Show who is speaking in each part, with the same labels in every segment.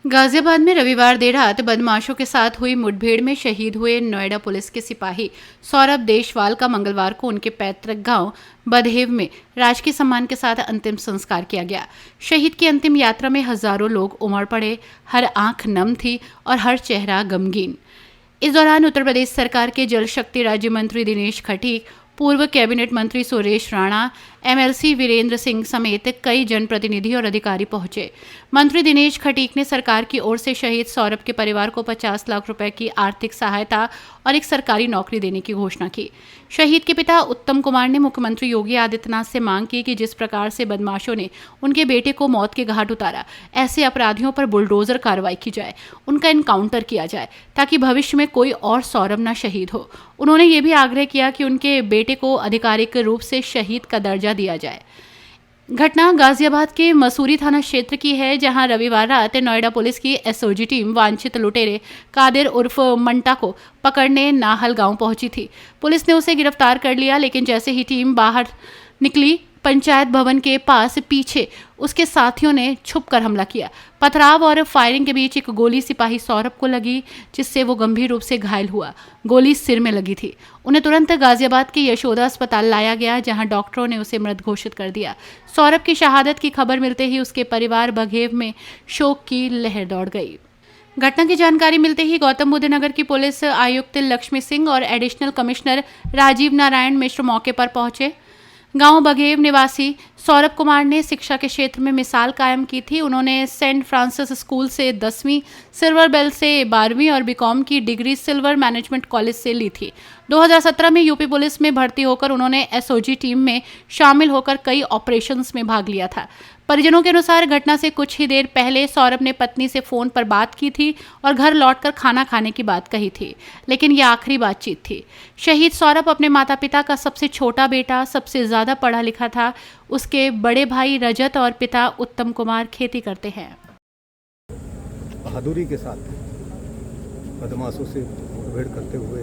Speaker 1: गाजियाबाद में रविवार देर रात बदमाशों के साथ हुई मुठभेड़ में शहीद हुए नोएडा पुलिस के सिपाही सौरभ देशवाल का मंगलवार को उनके पैतृक गांव बधेव में राजकीय सम्मान के साथ अंतिम संस्कार किया गया। शहीद की अंतिम यात्रा में हजारों लोग उमड़ पड़े, हर आंख नम थी और हर चेहरा गमगीन। इस दौरान उत्तर प्रदेश सरकार के जल शक्ति राज्य मंत्री दिनेश खटीक, पूर्व कैबिनेट मंत्री सुरेश राणा, एमएलसी वीरेंद्र सिंह समेत कई जनप्रतिनिधि और अधिकारी पहुंचे। मंत्री दिनेश खटीक ने सरकार की ओर से शहीद सौरभ के परिवार को 50 लाख रुपए की आर्थिक सहायता और एक सरकारी नौकरी देने की घोषणा की। शहीद के पिता उत्तम कुमार ने मुख्यमंत्री योगी आदित्यनाथ से मांग की कि जिस प्रकार से बदमाशों ने उनके बेटे को मौत के घाट उतारा, ऐसे अपराधियों पर बुलडोजर कार्रवाई की जाए, उनका एनकाउंटर किया जाए ताकि भविष्य में कोई और सौरभ न शहीद हो। उन्होंने ये भी आग्रह किया कि उनके बेटे को आधिकारिक रूप से शहीद का दर्जा दिया जाए। घटना गाजियाबाद के मसूरी थाना क्षेत्र की है, जहां रविवार रात नोएडा पुलिस की एसओजी टीम वांछित लुटेरे कादिर उर्फ मंटा को पकड़ने नाहल गांव पहुंची थी। पुलिस ने उसे गिरफ्तार कर लिया, लेकिन जैसे ही टीम बाहर निकली, पंचायत भवन के पास पीछे उसके साथियों ने छुपकर हमला किया। पथराव और फायरिंग के बीच एक गोली सिपाही सौरभ को लगी, जिससे वो गंभीर रूप से घायल हुआ। गोली सिर में लगी थी। उन्हें तुरंत गाजियाबाद के यशोदा अस्पताल लाया गया, जहां डॉक्टरों ने उसे मृत घोषित कर दिया। सौरभ की शहादत की खबर मिलते ही उसके परिवार बघेव में शोक की लहर दौड़ गई। घटना की जानकारी मिलते ही गौतम बुद्ध नगर की पुलिस आयुक्त लक्ष्मी सिंह और एडिशनल कमिश्नर राजीव नारायण मिश्र मौके पर पहुंचे। गांव बघेव निवासी सौरभ कुमार ने शिक्षा के क्षेत्र में मिसाल कायम की थी। उन्होंने सेंट फ्रांसिस स्कूल से 10वीं, सिल्वर बेल से 12वीं और बीकॉम की डिग्री सिल्वर मैनेजमेंट कॉलेज से ली थी। 2017 में यूपी पुलिस में भर्ती होकर उन्होंने एसओजी टीम में शामिल होकर कई ऑपरेशंस में भाग लिया था। परिजनों के अनुसार घटना से कुछ ही देर पहले सौरभ ने पत्नी से फोन पर बात की थी और घर लौटकर खाना खाने की बात कही थी, लेकिन यह आखिरी बातचीत थी। शहीद सौरभ अपने माता पिता का सबसे छोटा बेटा, सबसे ज्यादा पढ़ा लिखा था। उसके बड़े भाई रजत और पिता उत्तम कुमार खेती करते हैं।
Speaker 2: बहादुरी के साथ बदमाशों से मुठभेड़ करते हुए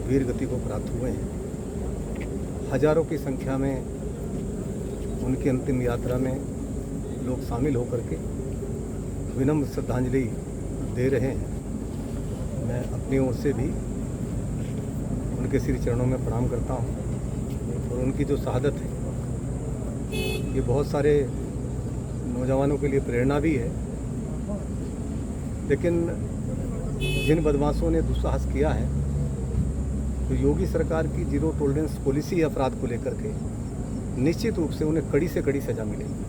Speaker 2: वीर गति को प्राप्त हुए हैं। हजारों की संख्या में उनकी अंतिम यात्रा में लोग शामिल होकर के विनम्र श्रद्धांजलि दे रहे हैं। मैं अपनी ओर से भी उनके श्री चरणों में प्रणाम करता हूँ और उनकी जो शहादत है ये बहुत सारे नौजवानों के लिए प्रेरणा भी है। लेकिन जिन बदमाशों ने दुस्साहस किया है, तो योगी सरकार की जीरो टॉलरेंस पॉलिसी अपराध को लेकर के निश्चित रूप से उन्हें कड़ी से कड़ी सजा मिलेगी।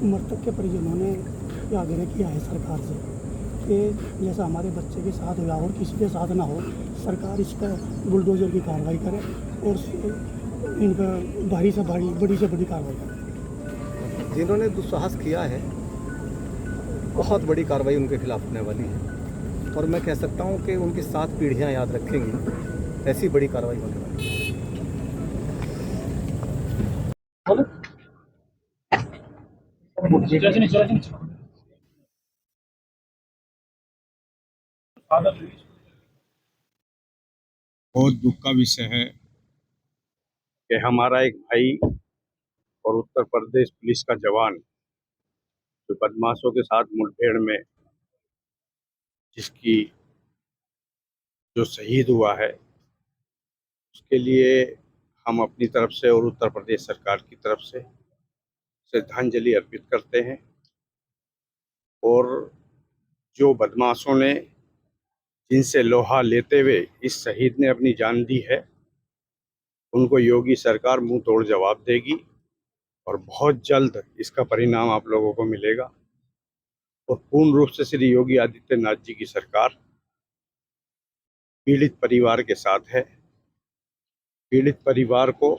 Speaker 3: मृतक के परिजनों ने आग्रह किया है सरकार से कि जैसा हमारे बच्चे के साथ हुआ और किसी के साथ ना हो, सरकार इस पर बुलडोजर की कार्रवाई करे और इन पर भारी से भारी, बड़ी से बड़ी कार्रवाई करे।
Speaker 2: जिन्होंने दुस्साहस किया है, बहुत बड़ी कार्रवाई उनके खिलाफ होने वाली है और मैं कह सकता हूं कि उनकी 7 पीढ़ियां याद रखेंगी, ऐसी बड़ी कार्रवाई होने वाली है।
Speaker 4: बहुत दुख का विषय है कि हमारा एक भाई और उत्तर प्रदेश पुलिस का जवान जो बदमाशों के साथ मुठभेड़ में जिसकी जो शहीद हुआ है, उसके लिए हम अपनी तरफ से और उत्तर प्रदेश सरकार की तरफ से श्रद्धांजलि अर्पित करते हैं। और जो बदमाशों ने जिनसे लोहा लेते हुए इस शहीद ने अपनी जान दी है, उनको योगी सरकार मुंह तोड़ जवाब देगी और बहुत जल्द इसका परिणाम आप लोगों को मिलेगा। और पूर्ण रूप से श्री योगी आदित्यनाथ जी की सरकार पीड़ित परिवार के साथ है। पीड़ित परिवार को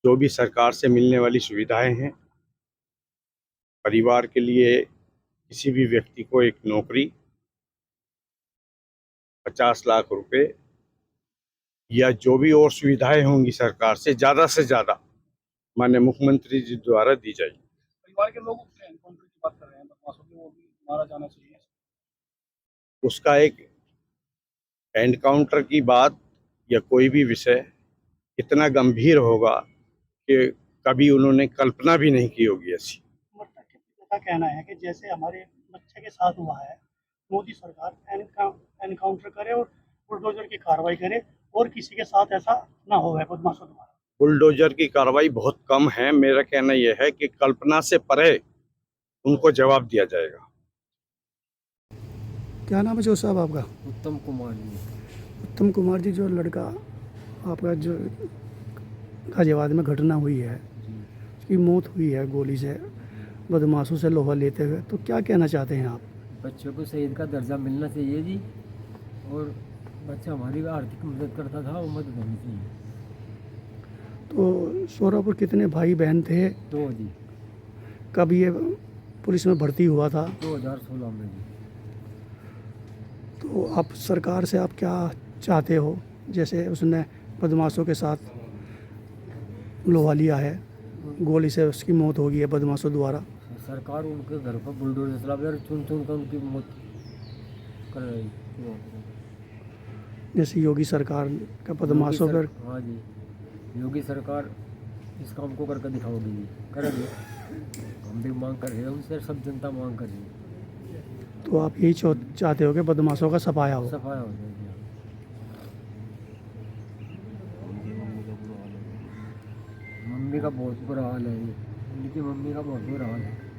Speaker 4: जो भी सरकार से मिलने वाली सुविधाएं हैं, परिवार के लिए किसी भी व्यक्ति को एक नौकरी, 50 लाख रुपए या जो भी और सुविधाएं होंगी सरकार से ज़्यादा माननीय मुख्यमंत्री जी द्वारा दी जाएगी।
Speaker 5: परिवार के लोग एनकाउंटर की बात कर रहे हैं, बदमाशों की, वो भी मारा जाना चाहिए।
Speaker 4: उसका एक एनकाउंटर की बात या कोई भी विषय इतना गंभीर होगा कि कभी उन्होंने कल्पना भी नहीं की होगी ऐसी।
Speaker 3: क्या कहना है कि जैसे हमारे बच्चे के साथ हुआ है, मोदी सरकार एनकाउंटर करे और बुलडोजर की कार्रवाई करे और किसी के साथ ऐसा ना हो है बदमाशों द्वारा।
Speaker 4: बुलडोजर की कार्रवाई बहुत कम है। मेरा कहना यह है कि कल्पना से परे उनको जवाब दिया जाएगा।
Speaker 3: क्या नाम है जो साहब आपका?
Speaker 6: उत्तम कुमार जी।
Speaker 3: उत्तम कुमार जी, जो लड़का आपका जो गाजियाबाद में घटना हुई है, उसकी मौत हुई है गोली से, बदमाशों से लोहा लेते हुए, तो क्या कहना चाहते हैं आप?
Speaker 6: बच्चों को शहीद का दर्जा मिलना चाहिए जी, और बच्चा हमारी आर्थिक मदद करता था, वो मदद होनी चाहिए।
Speaker 3: तो सोरापुर कितने भाई बहन थे?
Speaker 6: तो जी
Speaker 3: कब ये पुलिस में भर्ती हुआ था?
Speaker 6: 2016 में जी।
Speaker 3: तो आप सरकार से आप क्या चाहते हो? जैसे उसने बदमाशों के साथ लोहा लिया है, गोली से उसकी मौत हो गई है बदमाशों द्वारा,
Speaker 6: सरकार उनके घर पर बुलडोजर चला और चुन चुन कर उनकी मौत कर रही।
Speaker 3: जैसे योगी सरकार का बदमाशों पर।
Speaker 6: हाँ जी, योगी सरकार इस काम को करके दिखाओगी जी, करेंगे। हम भी मांग कर रहे हैं उनसे, सब जनता मांग कर रही है।
Speaker 3: तो आप यही चाहते हो कि बदमाशों का सफाया हो?
Speaker 6: सफाया हो जाएगी। मम्मी का बहुत बुरा हाल है, उनकी मम्मी का बहुत बुरा हाल है।